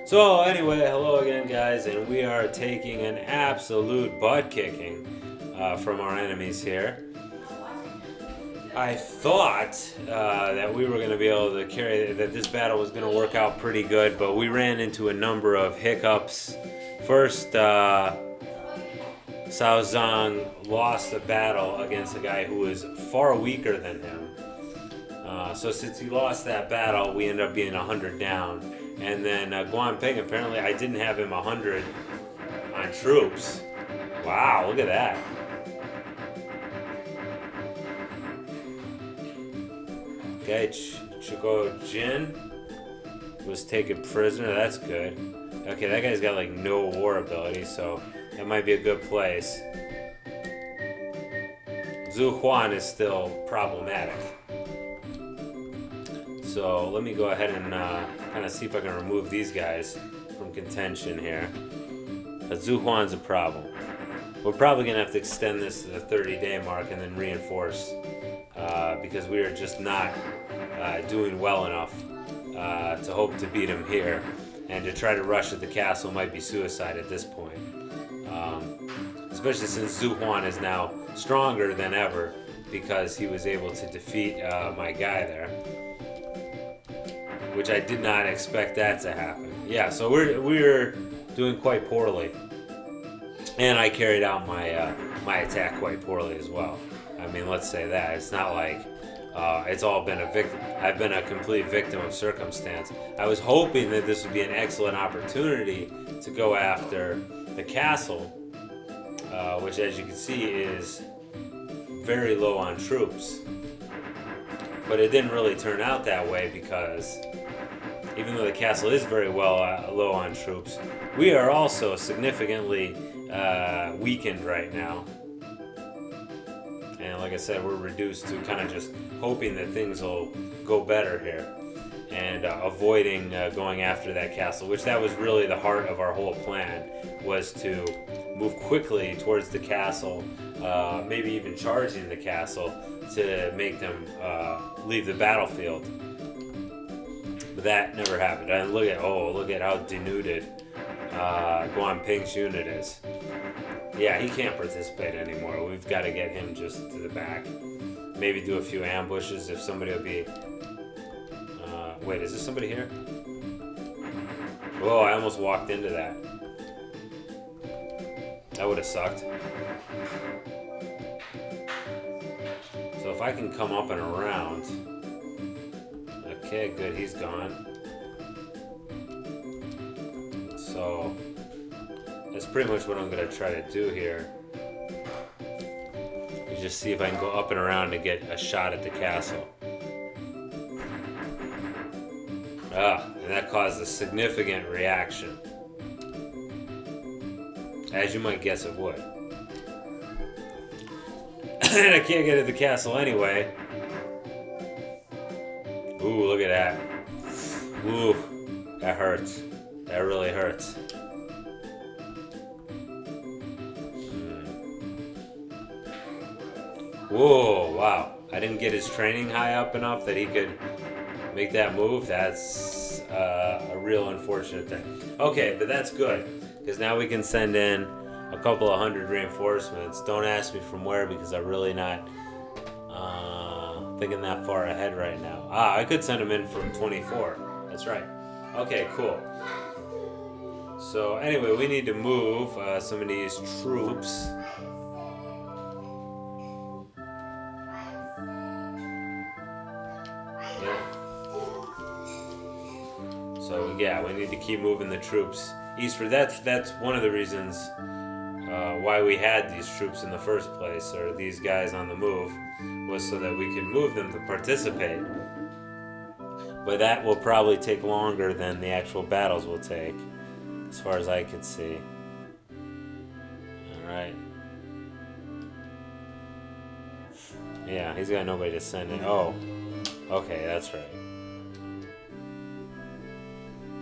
So anyway, hello again, guys, and we are taking an absolute butt kicking from our enemies here. I thought that we were going to be able to carry that this battle was going to work out pretty good, but we ran into a number of hiccups. First, Cao Zhang lost a battle against a guy who was far weaker than him. So since he lost that battle, we ended up being 100 down. And then Guan Ping, apparently I didn't have him 100 on troops. Wow, look at that. Okay, Chico Jin was taken prisoner. That's good. Okay, that guy's got like no war ability, so that might be a good place. Xuan is still problematic. So let me go ahead and kind of see if I can remove these guys from contention here. But Xuan's a problem. We're probably going to have to extend this to the 30-day mark and then reinforce because we are just not doing well enough to hope to beat him here. And to try to rush at the castle might be suicide at this point. Especially since Xuan is now stronger than ever because he was able to defeat my guy there. Which I did not expect that to happen. Yeah, so we're doing quite poorly, and I carried out my my attack quite poorly as well. I mean, let's say that it's not like it's all been a victim. I've been a complete victim of circumstance. I was hoping that this would be an excellent opportunity to go after the castle, which, as you can see, is very low on troops. But it didn't really turn out that way because even though the castle is very well low on troops, we are also significantly weakened right now. And like I said, we're reduced to kind of just hoping that things will go better here and avoiding going after that castle, which that was really the heart of our whole plan, was to move quickly towards the castle, maybe even charging the castle to make them leave the battlefield. But that never happened. And look at how denuded Guan Ping's unit is. Yeah, he can't participate anymore. We've got to get him just to the back. Maybe do a few ambushes if somebody will be... wait, is there somebody here? Whoa, I almost walked into that. That would have sucked. So if I can come up and around... Okay, good, he's gone. So, that's pretty much what I'm going to try to do here. Is just see if I can go up and around to get a shot at the castle. And that caused a significant reaction. As you might guess it would. And I can't get at the castle anyway. Ooh, look at that. Ooh, that hurts. That really hurts. Whoa, wow. I didn't get his training high up enough that he could make that move. That's a real unfortunate thing. Okay, but that's good, because now we can send in a couple of hundred reinforcements. Don't ask me from where, because I'm really not thinking that far ahead right now. I could send them in from 24. That's right. Okay, cool. So anyway, we need to move some of these troops. Yeah. So yeah, we need to keep moving the troops eastward. That's one of the reasons why we had these troops in the first place, or these guys on the move, was so that we could move them to participate. But that will probably take longer than the actual battles will take, as far as I could see. Alright. Yeah, he's got nobody to send in. Oh, okay, that's right.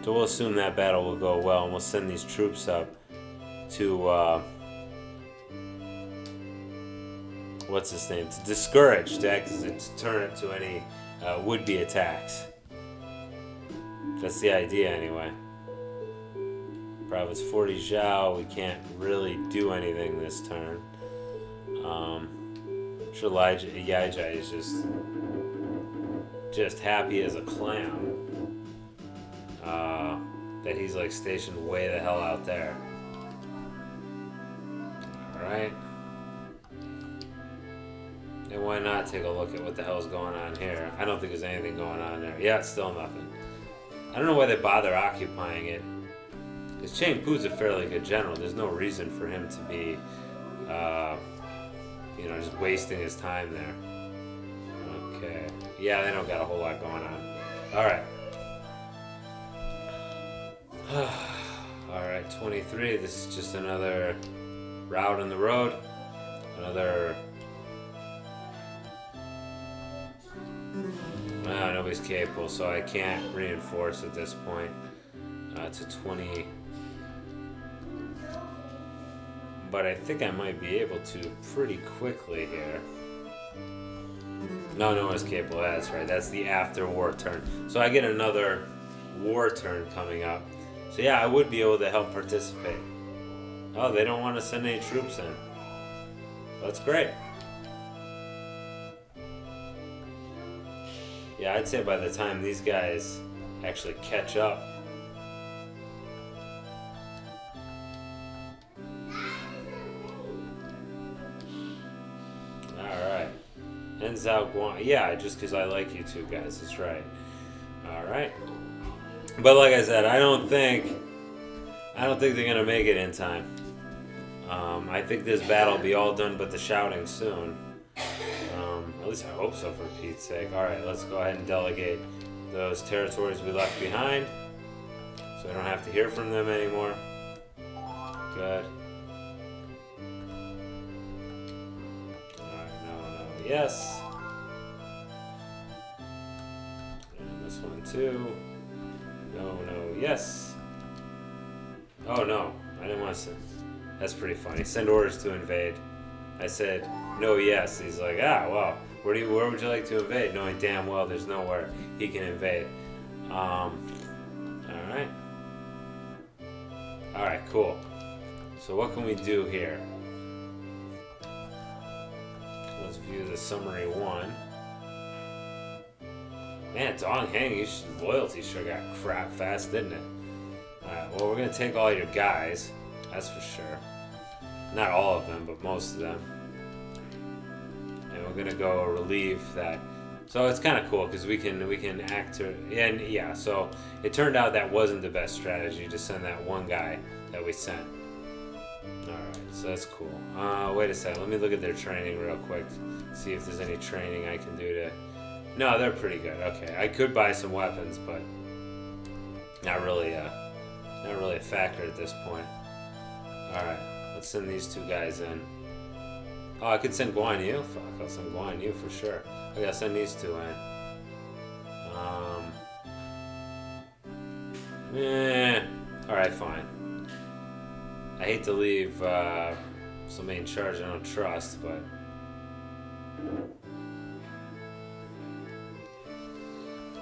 So we'll assume that battle will go well, and we'll send these troops up to, what's his name? To discourage, to act as a deterrent to any would-be attacks. That's the idea, anyway. Province 40 Zhao, we can't really do anything this turn. Sure, Yaijai is just happy as a clam that he's like stationed way the hell out there. Alright. And why not take a look at what the hell's going on here? I don't think there's anything going on there. Yeah, it's still nothing. I don't know why they bother occupying it. Because Chang Pu's a fairly good general. There's no reason for him to be, just wasting his time there. Okay. Yeah, they don't got a whole lot going on. Alright. Alright, 23. This is just another route in the road. Another... nobody's capable, so I can't reinforce at this point to 20. But I think I might be able to pretty quickly here. No one's capable. That's right. That's the after war turn. So I get another war turn coming up. So yeah, I would be able to help participate. Oh, they don't want to send any troops in. That's great. Yeah, I'd say by the time these guys actually catch up. Alright. And Zhao Guan. Yeah, just because I like you two guys. That's right. Alright. But like I said, I don't think they're going to make it in time. I think this battle will be all done but the shouting soon. At least I hope so, for Pete's sake. Alright, let's go ahead and delegate those territories we left behind, so we don't have to hear from them anymore. Good. Alright, no, yes. And this one too. No, yes. Oh no, I didn't want to send. That's pretty funny. Send orders to invade. I said, no, yes. He's like, well, where would you like to invade? Knowing damn well there's nowhere he can invade. Alright. Alright, cool. So what can we do here? Let's view the summary one. Man, Dong Heng, loyalty sure got crap fast, didn't it? Alright, well, we're going to take all your guys. That's for sure. Not all of them, but most of them. And we're gonna go relieve that. So it's kind of cool because we can act to, and yeah. So it turned out that wasn't the best strategy to send that one guy that we sent. All right, so that's cool. Wait a second. Let me look at their training real quick. See if there's any training I can do to. No, they're pretty good. Okay, I could buy some weapons, but not really a factor at this point. All right. Let's send these two guys in. Oh, I could send Guan Yu. Fuck, I'll send Guan Yu for sure. I gotta send these two in. Alright, fine. I hate to leave somebody in charge I don't trust, but...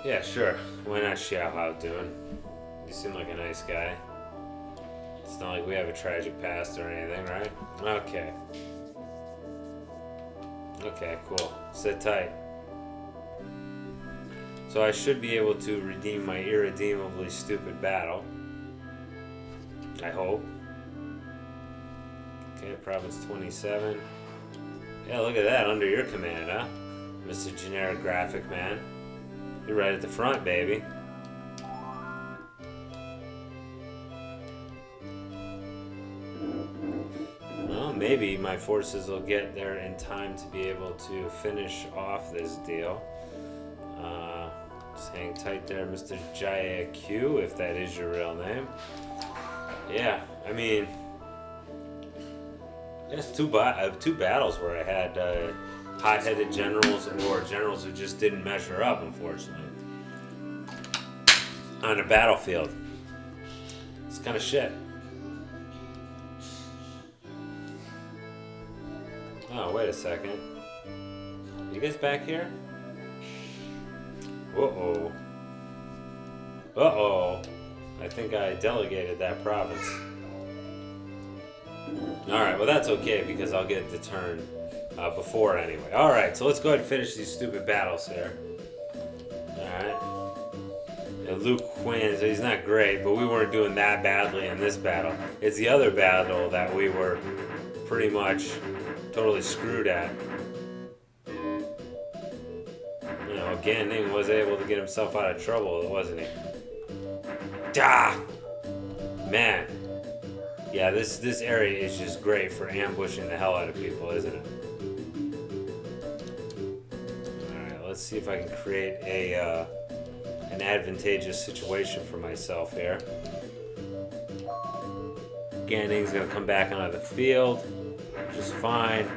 Yeah, sure. Why not Xiao Hao doing? You seem like a nice guy. It's not like we have a tragic past or anything, right? Okay. Okay, cool. Sit tight. So I should be able to redeem my irredeemably stupid battle. I hope. Okay, Province 27. Yeah, look at that, under your command, huh? Mr. Generic Graphic Man. You're right at the front, baby. Maybe my forces will get there in time to be able to finish off this deal. Just hang tight there, Mr. Jaya Q, if that is your real name. Yeah, I mean, there's two battles where I had hot-headed generals or generals who just didn't measure up, unfortunately, on a battlefield. It's kind of shit. Oh, wait a second. Are you guys back here? Uh-oh. Uh-oh. I think I delegated that province. Alright, well that's okay because I'll get the turn before anyway. Alright, so let's go ahead and finish these stupid battles here. Alright. Luke wins. He's not great, but we weren't doing that badly in this battle. It's the other battle that we were pretty much totally screwed at. You know, Gan Ning was able to get himself out of trouble, wasn't he? Ah! Man. Yeah, this area is just great for ambushing the hell out of people, isn't it? Alright, let's see if I can create an advantageous situation for myself here. Gan Ning's gonna come back onto the field, which is fine.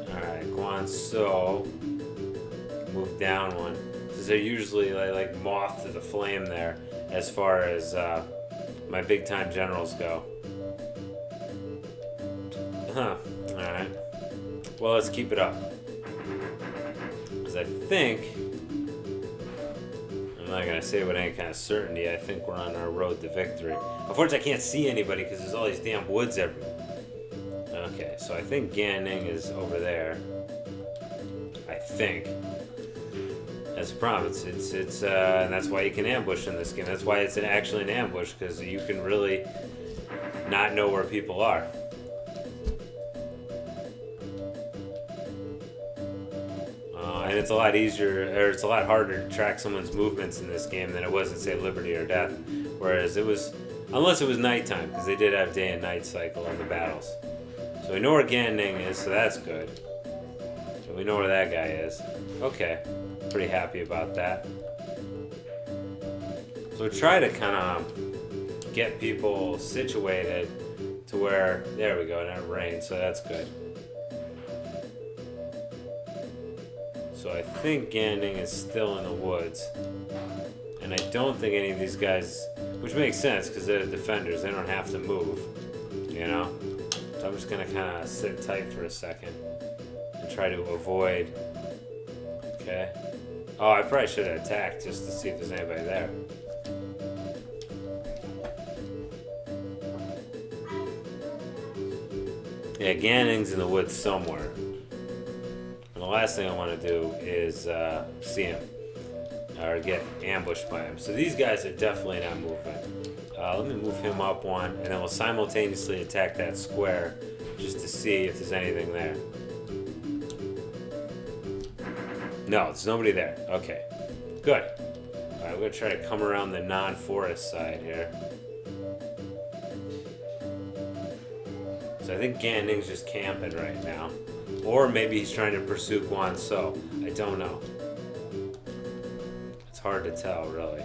Alright, Guan So. Move down one. Because they're usually like moth to the flame there as far as my big time generals go. Huh. Alright. Well, let's keep it up. Because I think, I'm not going to say with any kind of certainty, I think we're on our road to victory. Unfortunately, I can't see anybody because there's all these damn woods everywhere. Okay, so I think Gan Ning is over there. I think. As a province, it's and that's why you can ambush in this game. That's why it's actually an ambush, because you can really not know where people are. And it's a lot easier, or it's a lot harder to track someone's movements in this game than it was in, say, Liberty or Death. Whereas it was, unless it was nighttime, because they did have day and night cycle in the battles. So we know where Gan Ning is, so that's good. So we know where that guy is. Okay. Pretty happy about that. So try to kind of get people situated to where, there we go, and it rained, so that's good. So I think Gan Ning is still in the woods, and I don't think any of these guys, which makes sense because they're the defenders, they don't have to move, you know. So I'm just gonna kind of sit tight for a second and try to avoid. Okay. Oh, I probably should have attacked just to see if there's anybody there. Yeah, Gan Ning's in the woods somewhere. And the last thing I want to do is see him. Or get ambushed by him. So these guys are definitely not moving. Let me move him up one, and then we'll simultaneously attack that square just to see if there's anything there. No, there's nobody there. Okay, good. Alright, we're going to try to come around the non-forest side here. So I think Gan Ning's just camping right now. Or maybe he's trying to pursue Guan So. I don't know. It's hard to tell, really.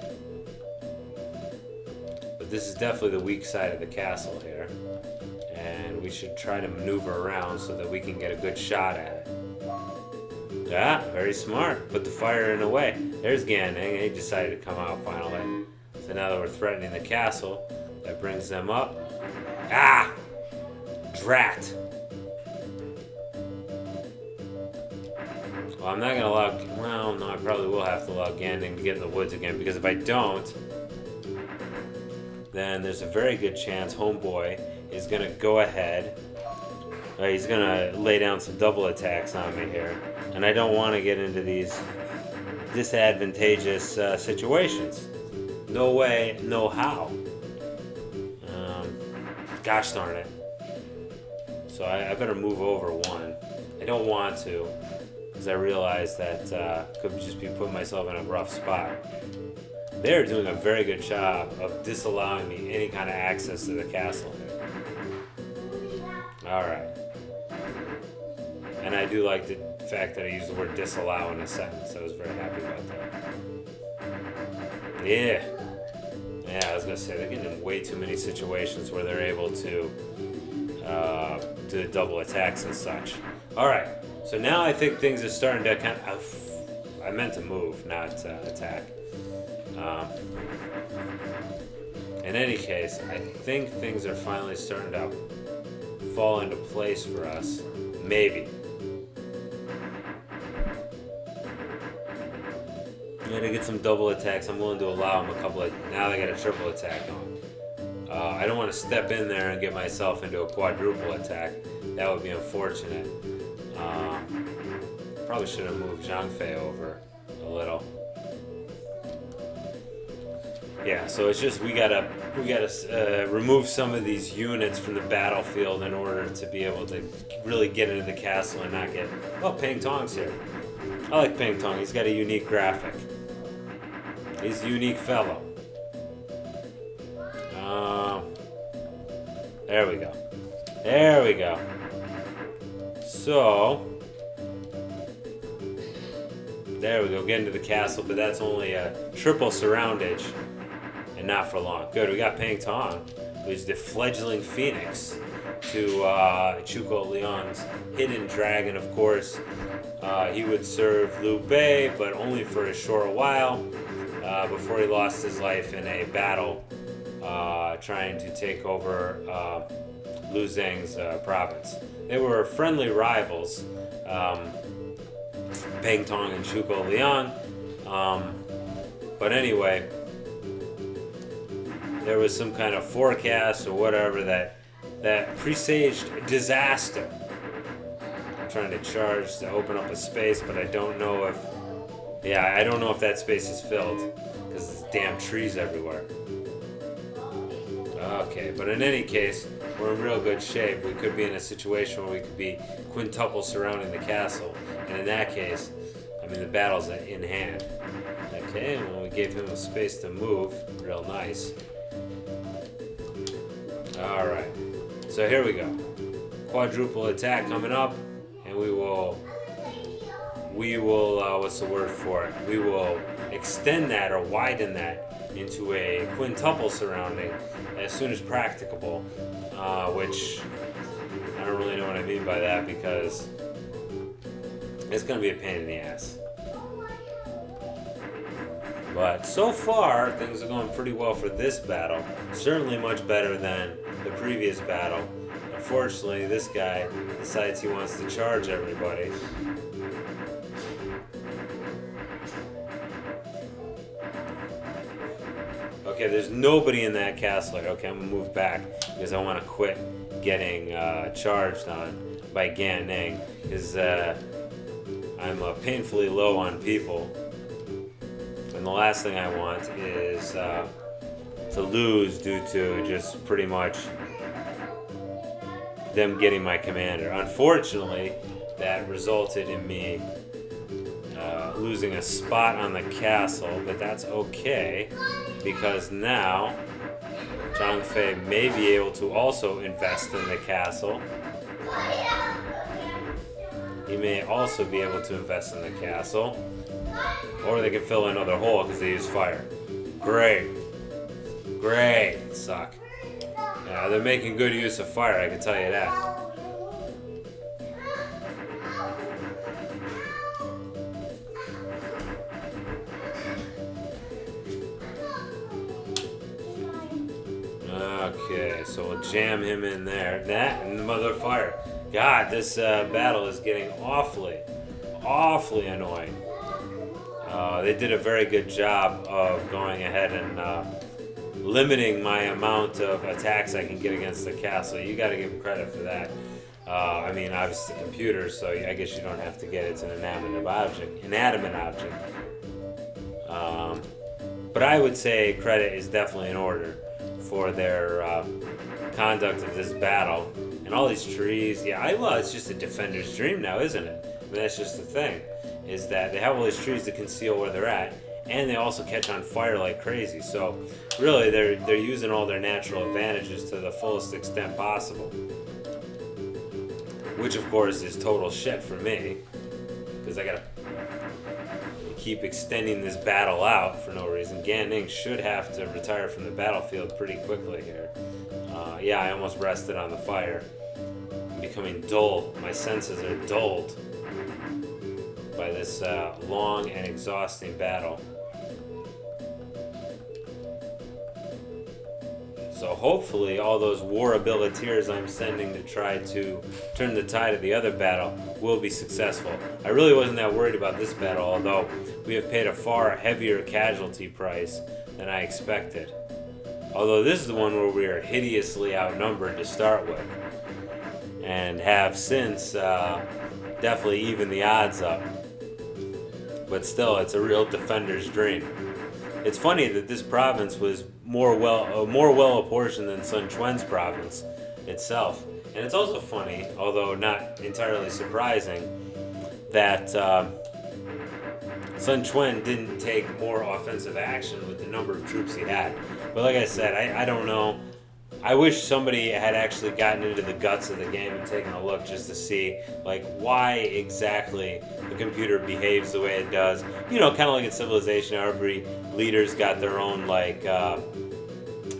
But this is definitely the weak side of the castle here. And we should try to maneuver around so that we can get a good shot at it. Yeah, very smart. Put the fire in the way. There's Gan Ning. He decided to come out finally. So now that we're threatening the castle, that brings them up. Ah! Drat! Well, I'm not going to allow... Well, no, I probably will have to allow Gan Ning to get in the woods again, because if I don't, then there's a very good chance Homeboy is going to go ahead. He's going to lay down some double attacks on me here. And I don't want to get into these disadvantageous situations. No way, no how. Gosh darn it. So I better move over one. I don't want to, because I realize that could just be putting myself in a rough spot. They're doing a very good job of disallowing me any kind of access to the castle here. Alright. And I do like the fact that I used the word disallow in a sentence. I was very happy about that. Yeah. Yeah, I was going to say, they're getting in way too many situations where they're able to do double attacks and such. Alright, so now I think things are starting to kind of... I meant to move, not attack. In any case, I think things are finally starting to fall into place for us. Maybe. Gotta get some double attacks. I'm willing to allow them a couple of. Now they got a triple attack on. I don't want to step in there and get myself into a quadruple attack. That would be unfortunate. Probably should have moved Zhang Fei over a little. Yeah, so it's just we gotta remove some of these units from the battlefield in order to be able to really get into the castle and not get. Oh, Pang Tong's here. I like Pang Tong. He's got a unique graphic. He's a unique fellow. There we go. There we go. So, there we go. Get into the castle, but that's only a triple surroundage, and not for long. Good. We got Pang Tong, who's the fledgling phoenix to Chuko Liang's hidden dragon. Of course, he would serve Liu Bei, but only for a short while before he lost his life in a battle trying to take over Lu Zheng's province. They were friendly rivals, Pang Tong and Chuko Liang. But anyway, there was some kind of forecast or whatever that presaged disaster. I'm trying to charge to open up a space, but I don't know if... Yeah, I don't know if that space is filled, because there's damn trees everywhere. Okay, but in any case, we're in real good shape. We could be in a situation where we could be quintuple surrounding the castle. And in that case, I mean, the battle's in hand. Okay, and when we gave him a space to move, real nice. Alright, so here we go. Quadruple attack coming up, and we will, what's the word for it? We will extend that or widen that into a quintuple surrounding as soon as practicable, which I don't really know what I mean by that because it's going to be a pain in the ass. But so far, things are going pretty well for this battle. Certainly much better than the previous battle. Unfortunately, this guy decides he wants to charge everybody. Okay, there's nobody in that castle. Okay, I'm gonna move back because I want to quit getting charged on by Gan Ning because I'm painfully low on people. And the last thing I want is to lose due to just pretty much them getting my commander. Unfortunately, that resulted in me losing a spot on the castle, but that's okay because now Zhang Fei may be able to also invest in the castle. He may also be able to invest in the castle. Or they can fill another hole because they use fire. Great. Great. Suck. Yeah, they're making good use of fire, I can tell you that. Okay, so we'll jam him in there. That and the mother of fire. God, this battle is getting awfully annoying. They did a very good job of going ahead and limiting my amount of attacks I can get against the castle. You got to give them credit for that. I mean, obviously the computer, so I guess you don't have to get it. It's an inanimate object. But I would say credit is definitely in order for their conduct of this battle. And all these trees, it's just a defender's dream now, isn't it? I mean, that's just the thing, is that they have all these trees to conceal where they're at, and they also catch on fire like crazy. So really, they're using all their natural advantages to the fullest extent possible. Which, of course, is total shit for me, because I gotta keep extending this battle out for no reason. Gan Ning should have to retire from the battlefield pretty quickly here. I almost rested on the fire. I'm becoming dull. My senses are dulled by this long and exhausting battle. So hopefully all those war abiliteers I'm sending to try to turn the tide of the other battle will be successful. I really wasn't that worried about this battle, although we have paid a far heavier casualty price than I expected. Although this is the one where we are hideously outnumbered to start with, and have since definitely evened the odds up. But still, it's a real defender's dream. It's funny that this province was more well apportioned than Sun Quan's province itself. And it's also funny, although not entirely surprising, that Sun Quan didn't take more offensive action with the number of troops he had. But like I said, I don't know. I wish somebody had actually gotten into the guts of the game and taken a look just to see, like, why exactly the computer behaves the way it does. You know, kind of like in Civilization, how every leader's got their own, like,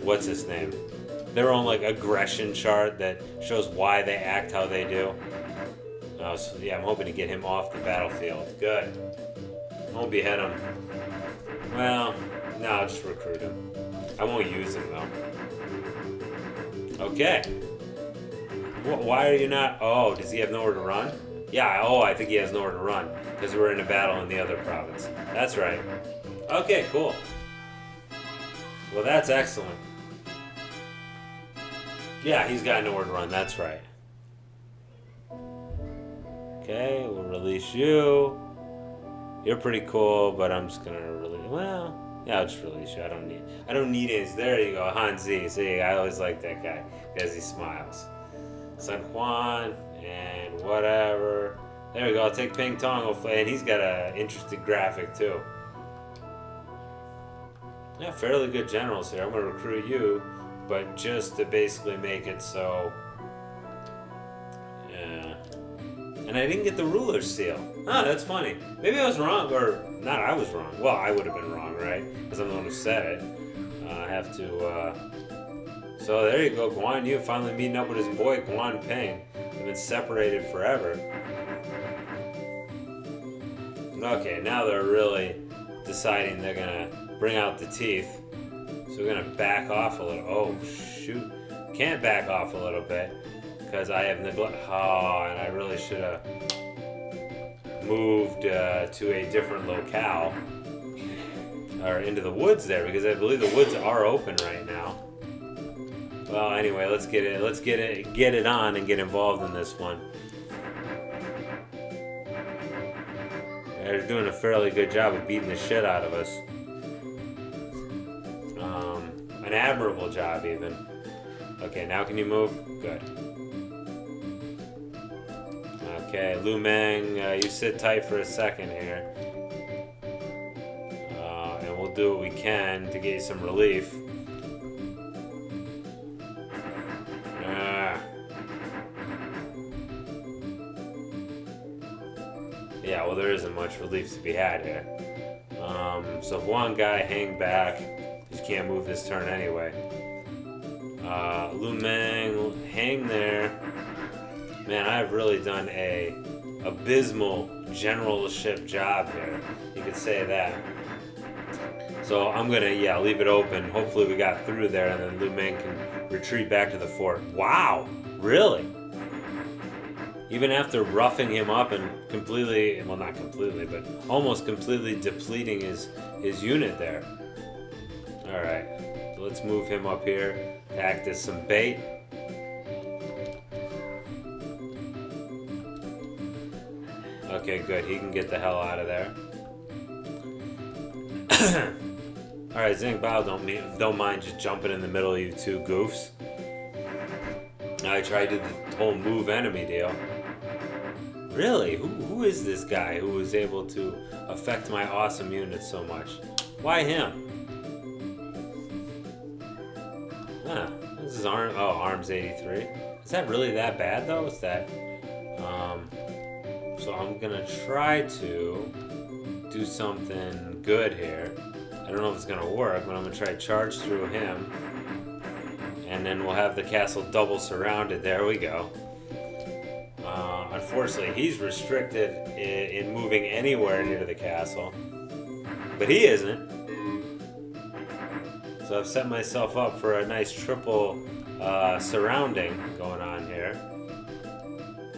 what's his name? Their own, like, aggression chart that shows why they act how they do. So, yeah, I'm hoping to get him off the battlefield. Good. I won't behead him. Well, no, I'll just recruit him. I won't use him, though. Okay. Why are you not... Oh, does he have nowhere to run? Yeah, I think he has nowhere to run. Because we're in a battle in the other province. That's right. Okay, cool. Well, that's excellent. Yeah, he's got nowhere to run. That's right. Okay, we'll release you. You're pretty cool, but I'm just gonna release... Well... Yeah, I'll just release you. I don't need it. There you go, Hanzi. See, I always like that guy because he smiles. Sun Quan and whatever. There we go. I'll take Ping Tong. Hopefully, and he's got an interesting graphic too. Yeah, fairly good generals here. I'm gonna recruit you, but just to basically make it so. Yeah. And I didn't get the ruler seal. Oh, that's funny. Maybe I was wrong, or not. I was wrong. Well, I would have been wrong, right? Because I'm the one who said it. I have to. So there you go, Guan Yu finally meeting up with his boy Guan Ping. They've been separated forever. Okay, now they're really deciding they're gonna bring out the teeth. So we're gonna back off a little. Oh shoot! Can't back off a little bit because I have neglect. Oh, and I really should have moved to a different locale or into the woods there, because I believe the woods are open right now. Well, anyway, let's get it on and get involved in this one. They're doing a fairly good job of beating the shit out of us. An admirable job, even. Okay, now can you move? Good. Okay, Lu Meng, you sit tight for a second here. And we'll do what we can to get you some relief. Yeah, well, there isn't much relief to be had here. So Huang Guy, hang back. You can't move this turn anyway. Lu Meng, hang there. Man, I've really done a abysmal generalship job here. You could say that. So I'm gonna, leave it open. Hopefully we got through there, and then Lu Meng can retreat back to the fort. Wow, really? Even after roughing him up and completely, well, not completely, but almost completely depleting his unit there. All right, so let's move him up here to act as some bait. Okay, good. He can get the hell out of there. All right, Zing Bao, don't mind just jumping in the middle of you two goofs. I tried to do the whole move enemy deal. Really? Who is this guy who was able to affect my awesome unit so much? Why him? Huh. This is Arms 83. Is that really that bad though? Is that so I'm gonna try to do something good here. I don't know if it's gonna work, but I'm gonna try to charge through him. And then we'll have the castle double surrounded. There we go. Unfortunately, he's restricted in moving anywhere near the castle. But he isn't. So I've set myself up for a nice triple surrounding going on here.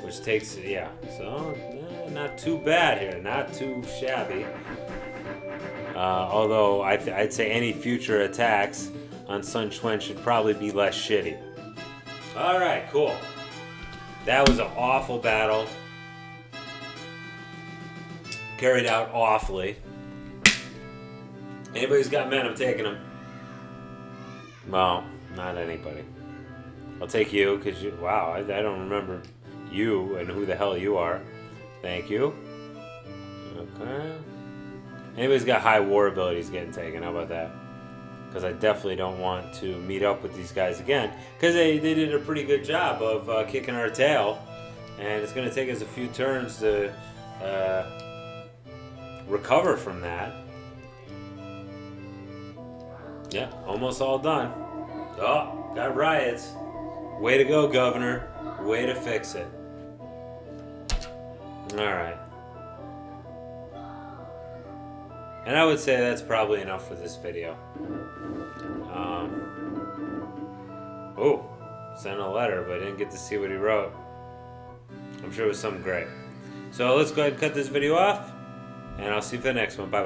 Which takes, yeah, so not too bad here, not too shabby. Although I'd say any future attacks on Sun Xuan should probably be less shitty. Alright, cool. That was an awful battle. Carried out awfully. Anybody's got men, I'm taking them. Well, not anybody. I'll take you, because you, wow, I don't remember you and who the hell you are. Thank you. Okay. Anybody's got high war abilities getting taken. How about that? Because I definitely don't want to meet up with these guys again. Because they did a pretty good job of kicking our tail. And it's going to take us a few turns to recover from that. Yeah, almost all done. Oh, got riots. Way to go, Governor. Way to fix it. Alright. And I would say that's probably enough for this video. Oh, sent a letter, but I didn't get to see what he wrote. I'm sure it was something great. So let's go ahead and cut this video off, and I'll see you for the next one. Bye-bye.